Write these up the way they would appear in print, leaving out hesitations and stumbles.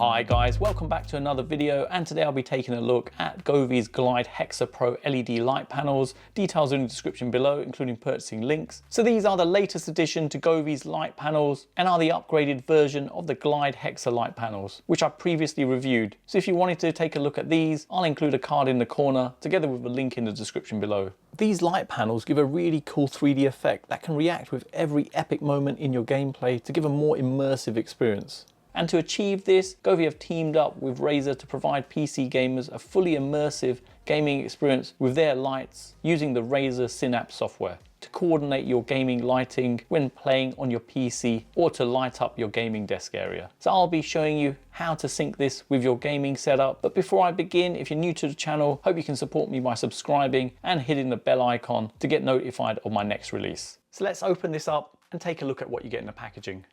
Hi guys, welcome back to another video, and today I'll be taking a look at Govee's Glide Hexa Pro LED light panels. Details are in the description below, including purchasing links. So these are the latest addition to Govee's light panels and are the upgraded version of the Glide Hexa light panels, which I previously reviewed. So if you wanted to take a look at these, I'll include a card in the corner together with a link in the description below. These light panels give a really cool 3D effect that can react with every epic moment in your gameplay to give a more immersive experience. And to achieve this, Govee have teamed up with Razer to provide PC gamers a fully immersive gaming experience with their lights using the Razer Synapse software to coordinate your gaming lighting when playing on your PC or to light up your gaming desk area. So I'll be showing you how to sync this with your gaming setup. But before I begin, if you're new to the channel, hope you can support me by subscribing and hitting the bell icon to get notified of my next release. So let's open this up and take a look at what you get in the packaging.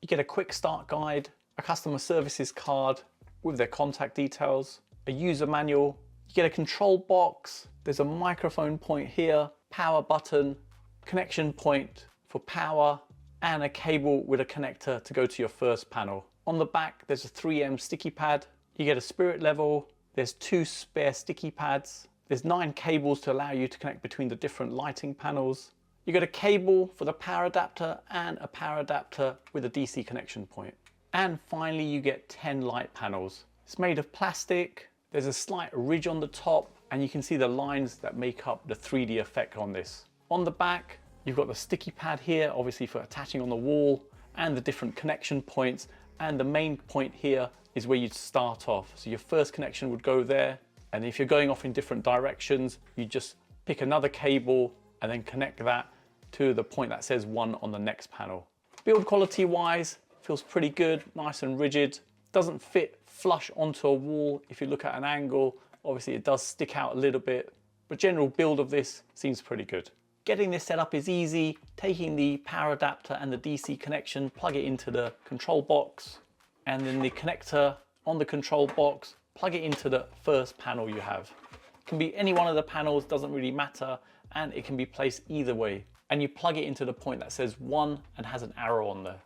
You get a quick start guide, a customer services card with their contact details, a user manual, you get a control box, there's a microphone point here, power button, connection point for power, and a cable with a connector to go to your first panel. On the back, there's a 3M sticky pad, you get a spirit level, there's 2 spare sticky pads, there's 9 cables to allow you to connect between the different lighting panels. You get a cable for the power adapter and a power adapter with a DC connection point. And finally, you get 10 light panels. It's made of plastic. There's a slight ridge on the top, and you can see the lines that make up the 3D effect on this. On the back, you've got the sticky pad here, obviously for attaching on the wall, and the different connection points. And the main point here is where you'd start off. So your first connection would go there. And if you're going off in different directions, you just pick another cable and then connect that to the point that says 1 on the next panel. Build quality wise, feels pretty good, nice and rigid. Doesn't fit flush onto a wall. If you look at an angle, obviously it does stick out a little bit, but general build of this seems pretty good. Getting this set up is easy. Taking the power adapter and the DC connection, plug it into the control box, and then the connector on the control box, plug it into the first panel you have. It can be any one of the panels, doesn't really matter, and it can be placed either way. And you plug it into the point that says 1 and has an arrow on there.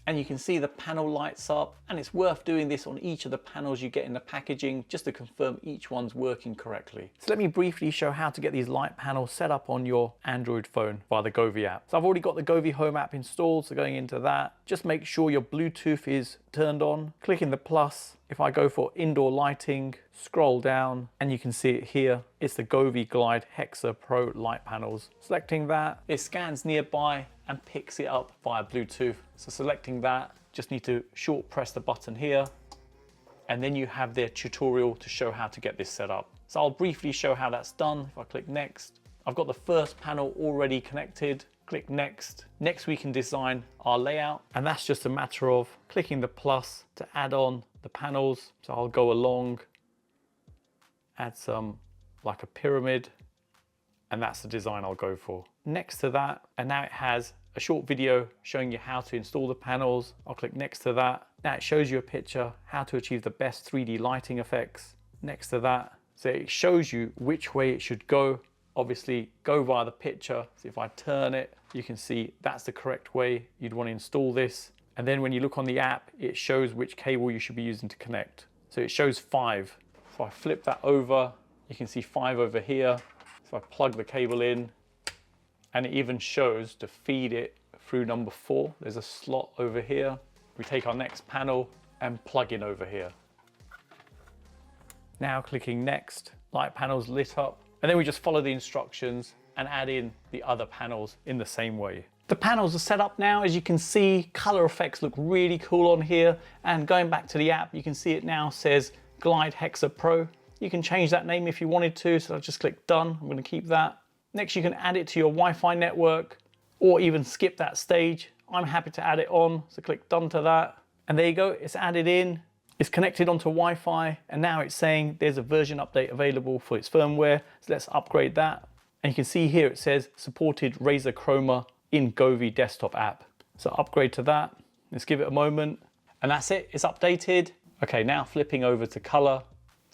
And you can see the panel lights up, and it's worth doing this on each of the panels you get in the packaging just to confirm each one's working correctly. So let me briefly show how to get these light panels set up on your Android phone via the Govee app. So I've already got the Govee Home app installed, so going into that, just make sure your Bluetooth is turned on, clicking the plus. If I go for indoor lighting, scroll down, and you can see it here. It's the Govee Glide Hexa Pro light panels. Selecting that, it scans nearby and picks it up via Bluetooth. So selecting that, just need to short press the button here, and then you have their tutorial to show how to get this set up. So I'll briefly show how that's done. If I click next, I've got the first panel already connected. Click next. Next we can design our layout, and that's just a matter of clicking the plus to add on the panels. So I'll go along, add some like a pyramid, and that's the design I'll go for. Next to that, and now it has a short video showing you how to install the panels. I'll click next to that. Now it shows you a picture, how to achieve the best 3D lighting effects. Next to that, so it shows you which way it should go. Obviously go via the picture. So if I turn it, you can see that's the correct way you'd want to install this. And then when you look on the app, it shows which cable you should be using to connect. So it shows 5. If I flip that over, you can see 5 over here. So I plug the cable in, and it even shows to feed it through number 4. There's a slot over here. We take our next panel and plug in over here. Now clicking next, light panels lit up. And then we just follow the instructions and add in the other panels in the same way. The panels are set up now. As you can see, color effects look really cool on here. And going back to the app, you can see it now says Glide Hexa Pro. You can change that name if you wanted to, so I'll just click done. I'm gonna keep that. Next, you can add it to your Wi-Fi network or even skip that stage. I'm happy to add it on, so click done to that. And there you go, it's added in. It's connected onto Wi-Fi, and now it's saying there's a version update available for its firmware. So let's upgrade that. And you can see here it says supported Razer Chroma in Govee desktop app. So upgrade to that. Let's give it a moment. And that's it, it's updated. Okay, now flipping over to color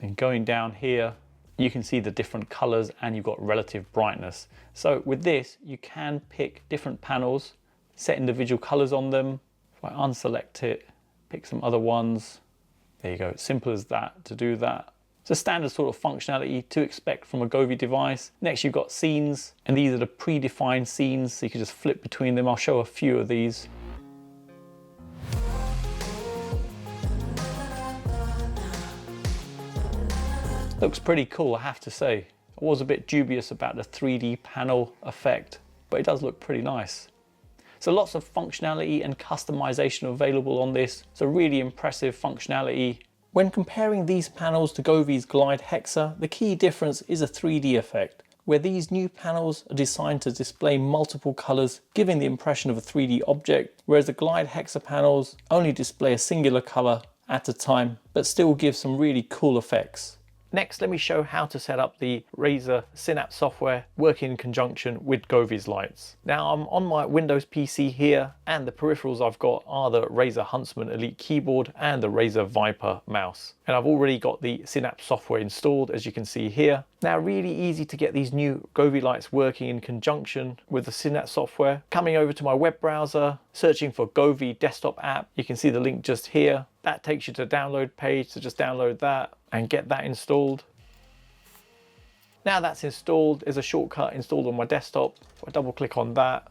and going down here, you can see the different colors and you've got relative brightness. So with this, you can pick different panels, set individual colors on them. If I unselect it, pick some other ones. There you go, simple as that to do that. It's a standard sort of functionality to expect from a Govee device. Next you've got scenes, and these are the predefined scenes, so you can just flip between them. I'll show a few of these. Looks pretty cool, I have to say. I was a bit dubious about the 3D panel effect, but it does look pretty nice. So lots of functionality and customization available on this. So really impressive functionality. When comparing these panels to Govee's Glide Hexa, the key difference is a 3D effect, where these new panels are designed to display multiple colors, giving the impression of a 3D object, whereas the Glide Hexa panels only display a singular color at a time, but still give some really cool effects. Next, let me show how to set up the Razer Synapse software working in conjunction with Govee's lights. Now I'm on my Windows PC here, and the peripherals I've got are the Razer Huntsman Elite keyboard and the Razer Viper mouse. And I've already got the Synapse software installed, as you can see here. Now, really easy to get these new Govee lights working in conjunction with the Synapse software. Coming over to my web browser, searching for Govee desktop app. You can see the link just here. That takes you to the download page, so just download that and get that installed. Now that's installed, there's a shortcut installed on my desktop. So I double click on that,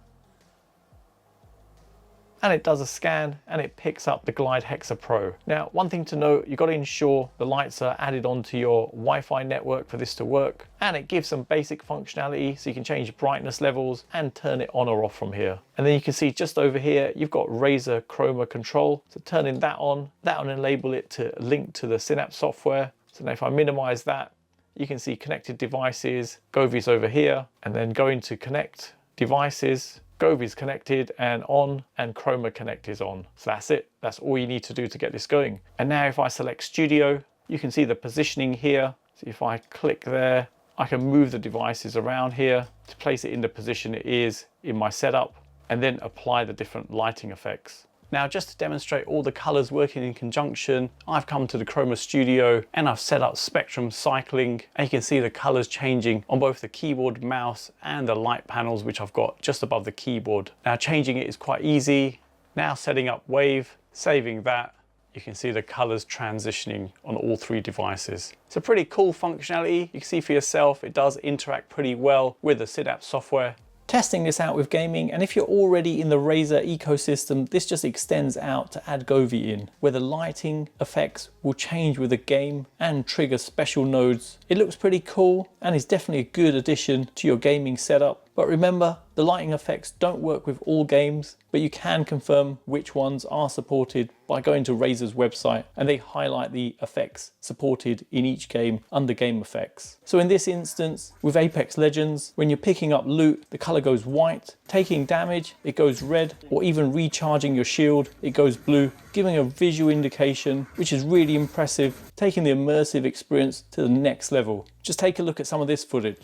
and it does a scan and it picks up the Glide Hexa Pro. Now, one thing to note, you've got to ensure the lights are added onto your Wi-Fi network for this to work, and it gives some basic functionality, so you can change brightness levels and turn it on or off from here. And then you can see just over here, you've got Razer Chroma control. So turning that on, that will enable it to link to the Synapse software. So now if I minimize that, you can see connected devices, Govee's over here, and then going to connect devices, Govee's connected and on, and Chroma Connect is on. So that's it. That's all you need to do to get this going. And now if I select Studio, you can see the positioning here. So if I click there, I can move the devices around here to place it in the position it is in my setup, and then apply the different lighting effects. Now, just to demonstrate all the colors working in conjunction, I've come to the Chroma Studio and I've set up spectrum cycling, and you can see the colors changing on both the keyboard, mouse and the light panels, which I've got just above the keyboard. Now, changing it is quite easy. Now setting up wave, saving that, you can see the colors transitioning on all three devices. It's a pretty cool functionality. You can see for yourself, it does interact pretty well with the Synapse software. Testing this out with gaming, and if you're already in the Razer ecosystem, this just extends out to add Govee in, where the lighting effects will change with the game and trigger special nodes. It looks pretty cool and is definitely a good addition to your gaming setup. But remember, the lighting effects don't work with all games, but you can confirm which ones are supported by going to Razer's website, and they highlight the effects supported in each game under game effects. So in this instance, with Apex Legends, when you're picking up loot, the color goes white, taking damage, it goes red, or even recharging your shield, it goes blue, giving a visual indication, which is really impressive, taking the immersive experience to the next level. Just take a look at some of this footage.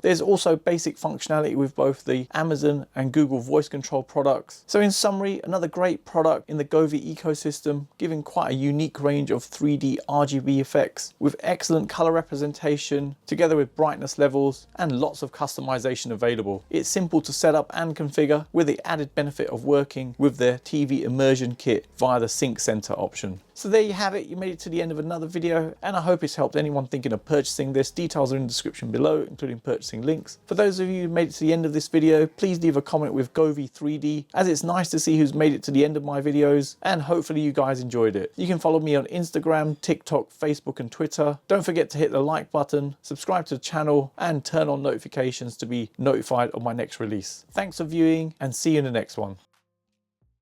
There's also basic functionality with both the Amazon and Google voice control products. So in summary, another great product in the Govee ecosystem, giving quite a unique range of 3D RGB effects with excellent color representation, together with brightness levels and lots of customization available. It's simple to set up and configure, with the added benefit of working with their TV immersion kit via the Sync Center option. So there you have it, you made it to the end of another video, and I hope it's helped anyone thinking of purchasing this. Details are in the description below, including purchasing links. For those of you who made it to the end of this video, please leave a comment with Govee 3D, as it's nice to see who's made it to the end of my videos, and hopefully you guys enjoyed it. You can follow me on Instagram, TikTok, Facebook and Twitter. Don't forget to hit the like button, subscribe to the channel, and turn on notifications to be notified of my next release. Thanks for viewing, and see you in the next one.